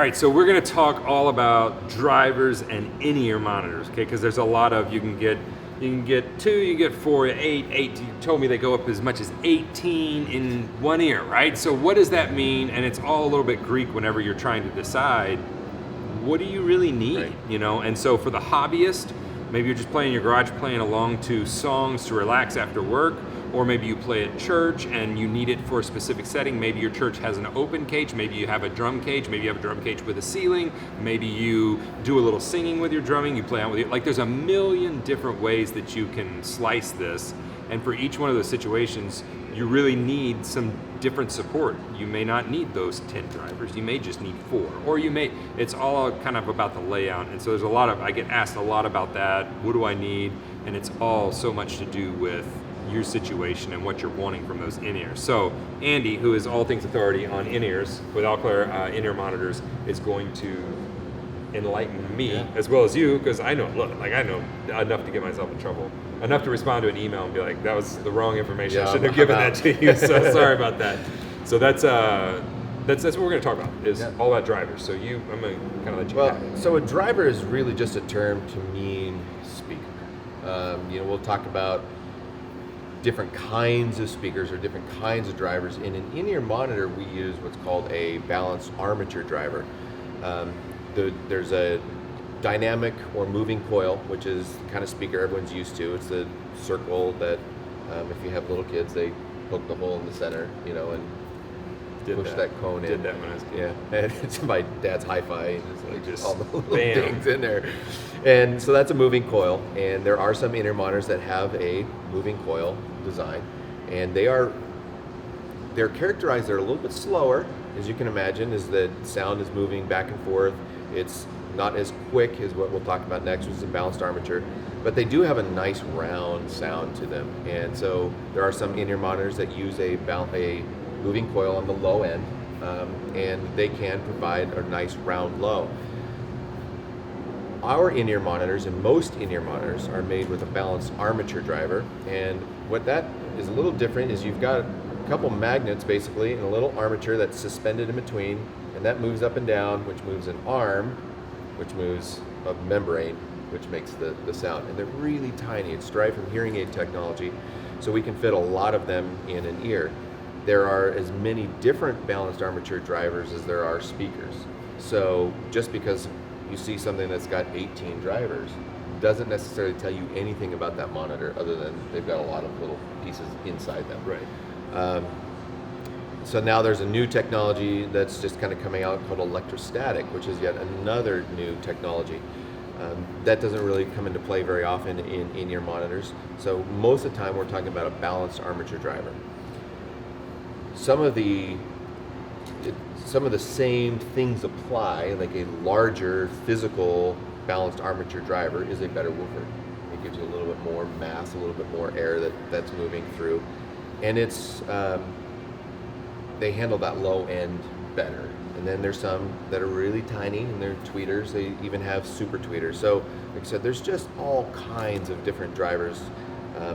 All right, so we're going to talk all about drivers and in-ear monitors, okay? Because there's a lot of, you can get 2, you get 4, 8. You told me they go up as much as 18 in one ear, right? So what does that mean? And it's all a little bit Greek whenever you're trying to decide, what do you really need, right. you know? And so for the hobbyist, maybe you're just playing in your garage, playing along to songs to relax after work, or maybe you play at church and you need it for a specific setting. Maybe your church has an open cage, maybe you have a drum cage, maybe you have a drum cage with a ceiling, maybe you do a little singing with your drumming, you play out with your, like there's a million different ways that you can slice this. And for each one of those situations, you really need some different support. You may not need those 10 drivers, you may just need 4, or it's all kind of about the layout. And so there's I get asked a lot about that, what do I need? And it's all so much to do with your situation and what you're wanting from those in-ears. So Andy, who is all things authority on in-ears with Alclair in-ear monitors, is going to enlighten me as well as you, because I know enough to get myself in trouble, enough to respond to an email and be like, that was the wrong information. I shouldn't have given that to you. So sorry about that. So that's what we're going to talk about. Is all about drivers. So I'm going to kind of let you. Well, so a driver is really just a term to mean speaker. We'll talk about different kinds of speakers or different kinds of drivers. In an in-ear monitor, we use what's called a balanced armature driver. There's a dynamic or moving coil, which is the kind of speaker everyone's used to. It's the circle that, if you have little kids, they poke the hole in the center, and push that cone in. Did that when I was a kid. Yeah, and it's my dad's hi-fi, and it's like Just all the little bam. things in there. And so that's a moving coil, and there are some in-ear monitors that have a moving coil design, and they're characterized, they're a little bit slower, as you can imagine, as the sound is moving back and forth. It's not as quick as what we'll talk about next, which is a balanced armature, but they do have a nice round sound to them. And so there are some in-ear monitors that use a moving coil on the low end, and they can provide a nice round low. Our in-ear monitors and most in-ear monitors are made with a balanced armature driver, and what that is a little different is you've got a couple magnets basically and a little armature that's suspended in between, and that moves up and down, which moves an arm, which moves a membrane, which makes the sound. And they're really tiny. It's derived from hearing aid technology, so we can fit a lot of them in an ear. There are as many different balanced armature drivers as there are speakers. So just because you see something that's got 18 drivers doesn't necessarily tell you anything about that monitor other than they've got a lot of little pieces inside them. Right. So now there's a new technology that's just kind of coming out called electrostatic, which is yet another new technology. That doesn't really come into play very often in in-ear monitors. So most of the time we're talking about a balanced armature driver. Some of the same things apply, like a larger physical balanced armature driver is a better woofer. It gives you a little bit more mass, a little bit more air that's moving through. And it's they handle that low end better. And then there's some that are really tiny and they're tweeters. They even have super tweeters. So like I said, there's just all kinds of different drivers.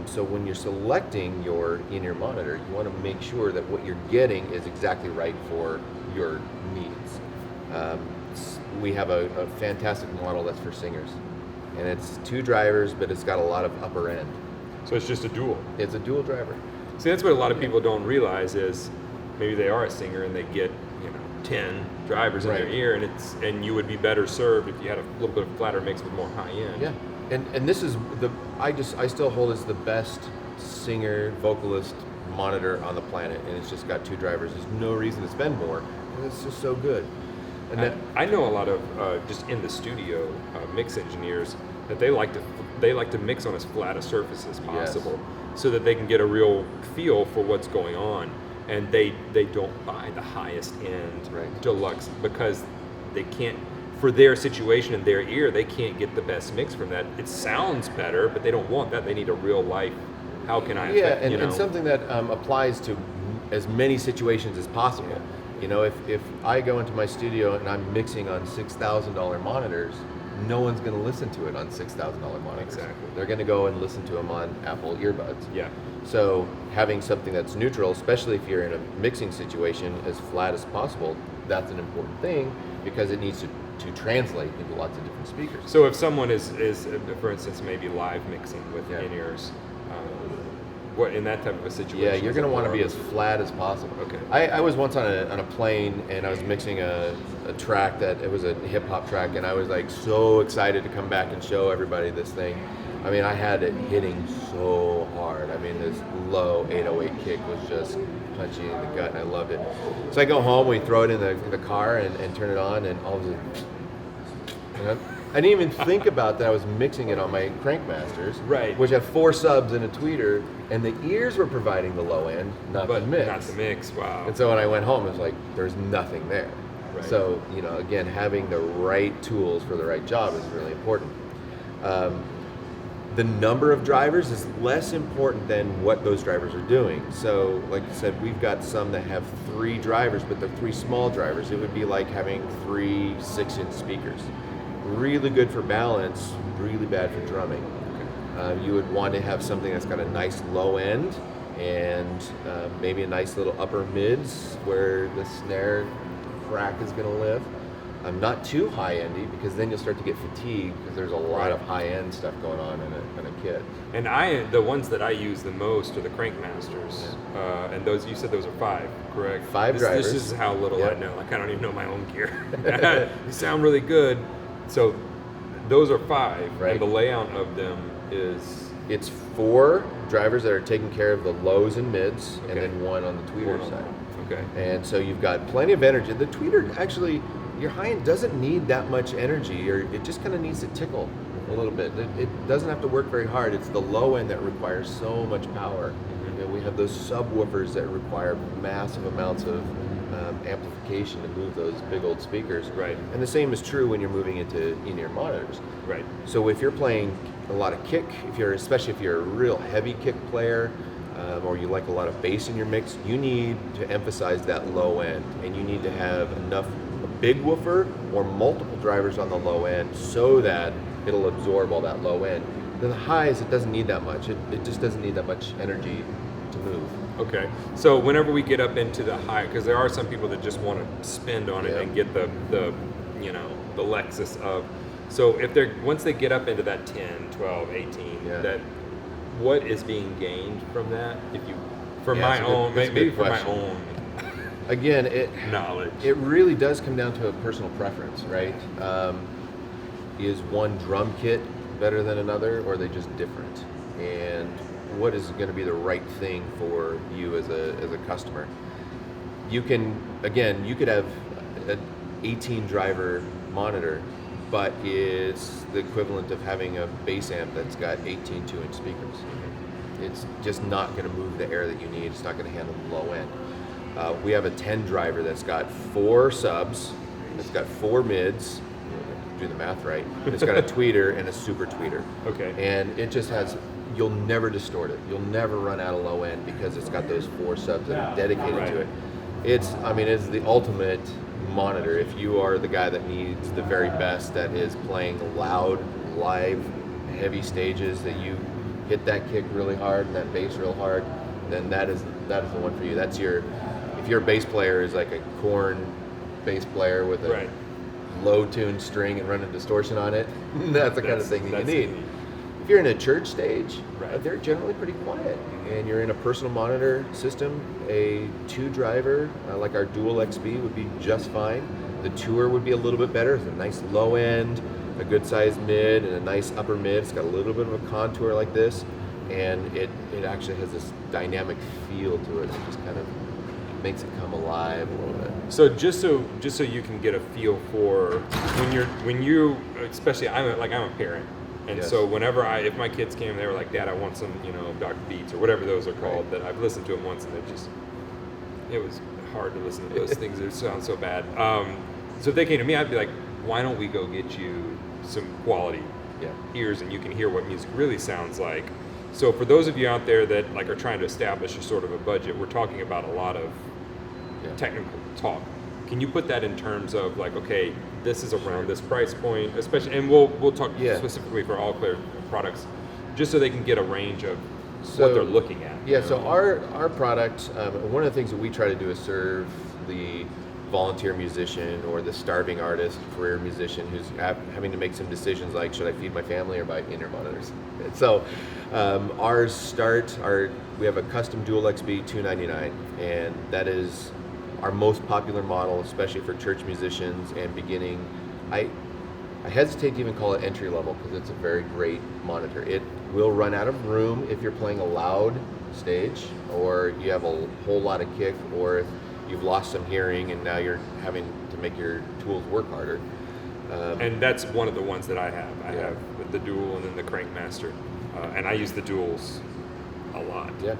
So when you're selecting your in-ear monitor, you want to make sure that what you're getting is exactly right for your needs. We have a fantastic model that's for singers, and it's 2 drivers, but it's got a lot of upper end. So it's just a dual. It's a dual driver. See, that's what a lot of people don't realize is maybe they are a singer and they get 10 drivers in their ear, and you would be better served if you had a little bit of flatter mix with more high end. Yeah. And this is I still hold as the best singer vocalist monitor on the planet, and it's just got 2 drivers. There's no reason to spend more, and it's just so good. And I know a lot of just in the studio mix engineers that they like to mix on as flat a surface as possible, so that they can get a real feel for what's going on, and they don't buy the highest end deluxe because they can't. For their situation and their ear, they can't get the best mix from that. It sounds better, but they don't want that. They need a real life. How can I? And something that applies to as many situations as possible. If I go into my studio and I'm mixing on $6,000 monitors, no one's going to listen to it on $6,000 monitors. Exactly. They're going to go and listen to them on Apple earbuds. Yeah. So having something that's neutral, especially if you're in a mixing situation, as flat as possible, that's an important thing. because it needs to translate into lots of different speakers. So if someone is for instance, maybe live mixing with Yeah. in-ears, what in that type of a situation? Yeah, you're is going to it want to more be of as flat as possible. Okay. I was once on a plane, and I was mixing a track that it was a hip hop track, and I was like so excited to come back and show everybody this thing. I mean, I had it hitting so hard. I mean, this low 808 kick was just punchy in the gut, and I loved it. So I go home, we throw it in the car and turn it on, and all of a sudden, I didn't even think about that I was mixing it on my Crankmasters, Right. which have 4 subs and a tweeter, and the ears were providing the low end, not but the mix. not the mix. Wow. And so when I went home, it was like, there's nothing there. Right. So, again, having the right tools for the right job is really important. The number of drivers is less important than what those drivers are doing. So, like I said, we've got some that have 3 drivers, but they're 3 small drivers. It would be like having 3 6-inch speakers. Really good for balance, really bad for drumming. You would want to have something that's got a nice low end and maybe a nice little upper mids where the snare crack is going to live. Not too high-endy, because then you'll start to get fatigued because there's a lot of high-end stuff going on in a kit. And the ones that I use the most are the Crankmasters, and those you said those are 5, correct? 5 drivers. This is how little Yep. I know. Like I don't even know my own gear. They sound really good. So those are 5, Right. and the layout of them is It's 4 drivers that are taking care of the lows and mids, and Okay. then 1 on the tweeter side. Okay. And so you've got plenty of energy. The tweeter actually, your high end doesn't need that much energy, or it just kind of needs to tickle a little bit. It doesn't have to work very hard. It's the low end that requires so much power. We have those subwoofers that require massive amounts of amplification to move those big old speakers. Right. And the same is true when you're moving into in-ear monitors. Right. So if you're playing a lot of kick, especially if you're a real heavy kick player, or you like a lot of bass in your mix, you need to emphasize that low end, and you need to have enough a big woofer or multiple drivers on the low end so that it'll absorb all that low end. Then the highs, it doesn't need that much. It just doesn't need that much energy to move. Okay. So whenever we get up into the high, because there are some people that just want to spend on it Yeah. and get the Lexus of. So if once they get up into that 10, 12, 18, Yeah. that what is being gained from that? For Yeah, my it's a good- own, it's a maybe good for my question. own Again, knowledge. it really does come down to a personal preference, right? Is one drum kit better than another, or are they just different? And what is going to be the right thing for you as a customer? You could have an 18 driver monitor, but it's the equivalent of having a bass amp that's got 18 2-inch speakers. It's just not going to move the air that you need. It's not going to handle the low end. We have a 10 driver that's got 4 subs, it's got 4 mids, do the math right, it's got a tweeter and a super tweeter. Okay. And it just has, you'll never distort it. You'll never run out of low end because it's got those 4 subs that are dedicated Right. to it. It's the ultimate monitor. If you are the guy that needs the very best, that is playing loud, live, heavy stages, that you hit that kick really hard and that bass real hard, then that is the one for you. That's if your bass player is like a Korn bass player with a Right. low tuned string and running distortion on it, that's the kind of thing that you that's need. the need. If you're in a church stage, Right. they're generally pretty quiet. And you're in a personal monitor system, a 2 driver, like our Dual XB would be just fine. The Tour would be a little bit better. It's a nice low end, a good sized mid, and a nice upper mid. It's got a little bit of a contour like this, and it actually has this dynamic feel to it. It just kind of makes it come alive a little bit. So just so you can get a feel for when you especially I'm a parent, and Yes. so whenever if my kids came, they were like, Dad, I want some Dr. Beats or whatever those are called. That I've listened to them once, and it was hard to listen to those things. They sound so bad. So if they came to me, I'd be like, why don't we go get you some quality Yeah. ears, and you can hear what music really sounds like. So for those of you out there that are trying to establish a sort of a budget, we're talking about a lot of technical talk. Can you put that in terms of okay, this is around this price point, especially, and we'll talk specifically for Alclair products, just so they can get a range of what they're looking at. Yeah, so our product, one of the things that we try to do is serve the volunteer musician or the starving artist, career musician who's having to make some decisions like, should I feed my family or buy in-ear monitors? So we have a custom dual XB 299, and that is our most popular model, especially for church musicians and beginning. I hesitate to even call it entry level because it's a very great monitor. It will run out of room if you're playing a loud stage, or you have a whole lot of kick, or if you've lost some hearing and now you're having to make your tools work harder. And that's one of the ones that I have. I have the dual and then the Crankmaster, and I use the duals a lot. Yeah.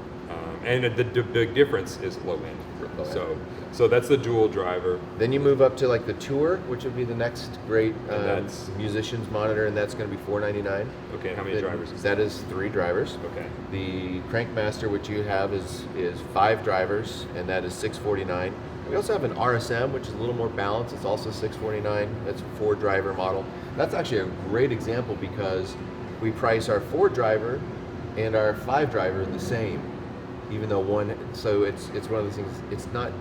And the big difference is low end. Low end. So that's the dual driver. Then you move up to like the Tour, which would be the next great that's musician's monitor, and that's going to be $499. Okay, how many drivers is that? That is 3 drivers. Okay. The Crankmaster, which you have, is 5 drivers, and that is $649. We also have an RSM, which is a little more balanced. It's also $649. That's a 4-driver model. That's actually a great example because we price our 4-driver and our 5-driver the same, even though one. So it's one of those things. It's not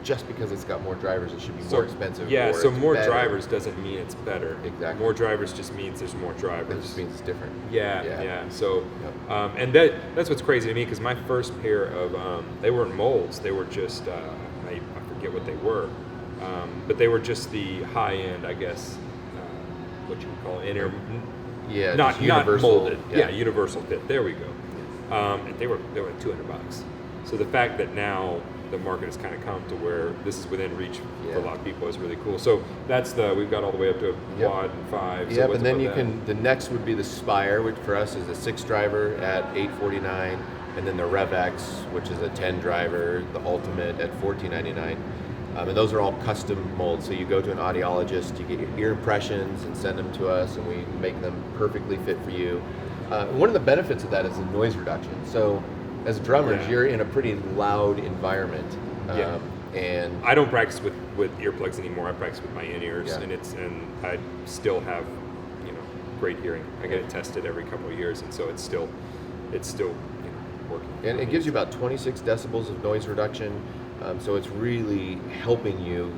just because it's got more drivers, it should be more expensive. Yeah, or so it's more better. drivers doesn't mean it's better. Exactly. More drivers just means there's more drivers. It just means it's different. Yeah. So, Yep. and that's what's crazy to me because my first pair of they weren't molds. They were just I forget what they were, but they were just the high end, I guess. What you would call it, Yeah, not just universal, molded. Yeah, universal fit. There we go. And they were $200. So the fact that now the market has kind of come to where this is within reach for a lot of people is really cool. So that's we've got all the way up to quad and 5. Yep, and then the next would be the Spire, which for us is a 6-driver at $849, and then the RevX, which is a 10-driver, the Ultimate at $1499. And those are all custom molds. So you go to an audiologist, you get your ear impressions and send them to us, and we make them perfectly fit for you. One of the benefits of that is the noise reduction. So as drummers, you're in a pretty loud environment. And I don't practice with earplugs anymore. I practice with my in-ears, Yeah. and I still have great hearing. I get it tested every couple of years, and so it's still working. And it gives you about 26 decibels of noise reduction. So it's really helping you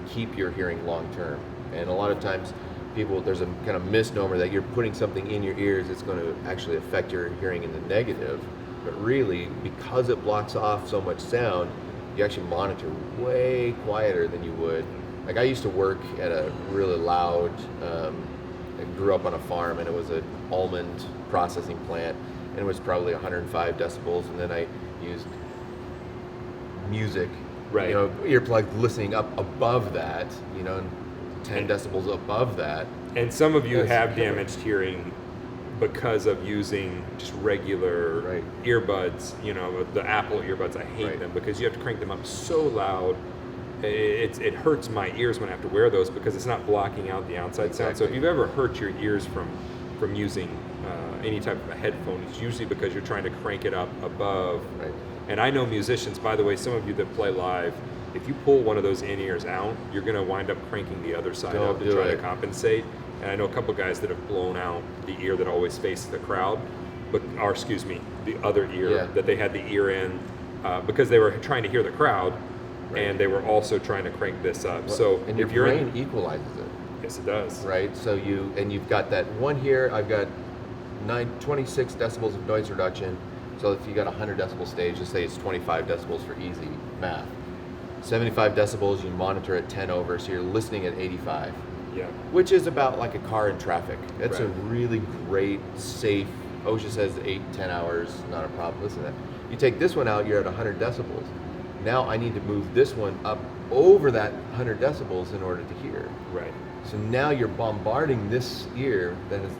keep your hearing long term. And a lot of times there's a kind of misnomer that you're putting something in your ears that's going to actually affect your hearing in the negative. But really, because it blocks off so much sound, you actually monitor way quieter than you would. Like I used to work at a really loud, I grew up on a farm, and it was an almond processing plant, and it was probably 105 decibels, and then I used music, earplugs listening up above that, 10 decibels above that. And some of you have damaged hearing because of using just regular earbuds, the Apple earbuds. I hate them because you have to crank them up so loud. It hurts my ears when I have to wear those because it's not blocking out the outside sound. So if you've ever hurt your ears from using any type of a headphone, it's usually because you're trying to crank it up above. Right. And I know musicians, by the way, some of you that play live, if you pull one of those in-ears out, you're going to wind up cranking the other side up to try to compensate. And I know a couple guys that have blown out the ear that always faces the crowd, the other ear that they had the ear in because they were trying to hear the crowd, and they were also trying to crank this up. Well, so and your brain equalizes it. Yes, it does. Right. So you've got that one here. I've got 26 decibels of noise reduction. So if you got a 100 decibel stage, just say it's 25 decibels for easy math. 75 decibels, you monitor at 10 over, so you're listening at 85. Yeah. Which is about like a car in traffic. That's a really great, safe, OSHA says 8-10 hours, not a problem. Listen to that. You take this one out, you're at 100 decibels. Now I need to move this one up over that 100 decibels in order to hear. Right. So now you're bombarding this ear that is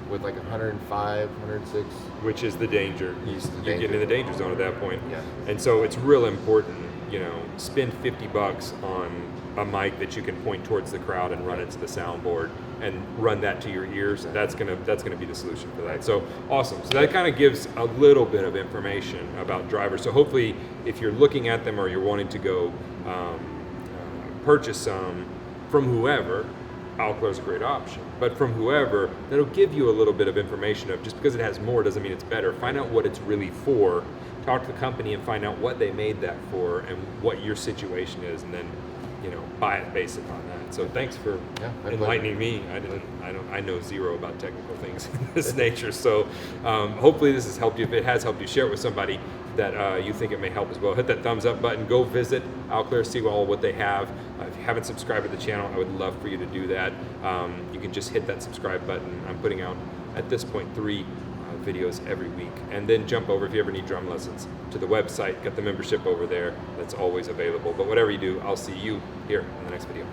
with like 105, 106. Which is the danger. You get in the danger zone at that point. Yeah. And so it's real important, spend $50 on a mic that you can point towards the crowd and run it to the soundboard and run that to your ears. That's gonna be the solution for that. So awesome. So that kind of gives a little bit of information about drivers. So hopefully, if you're looking at them or you're wanting to go purchase some from whoever, Alclair's a great option. But from whoever, that'll give you a little bit of information of just because it has more doesn't mean it's better. Find out what it's really for. Talk to the company and find out what they made that for and what your situation is, and then buy it based upon that. So thanks for Yeah, my enlightening me. I know zero about technical things of this nature. So hopefully this has helped you. If it has helped you, share it with somebody that you think it may help as well. Hit that thumbs up button. Go visit Alclair, see what they have. If you haven't subscribed to the channel, I would love for you to do that. You can just hit that subscribe button. I'm putting out, at this point, 3 videos every week. And then jump over, if you ever need drum lessons, to the website. Got the membership over there. That's always available. But whatever you do, I'll see you here in the next video.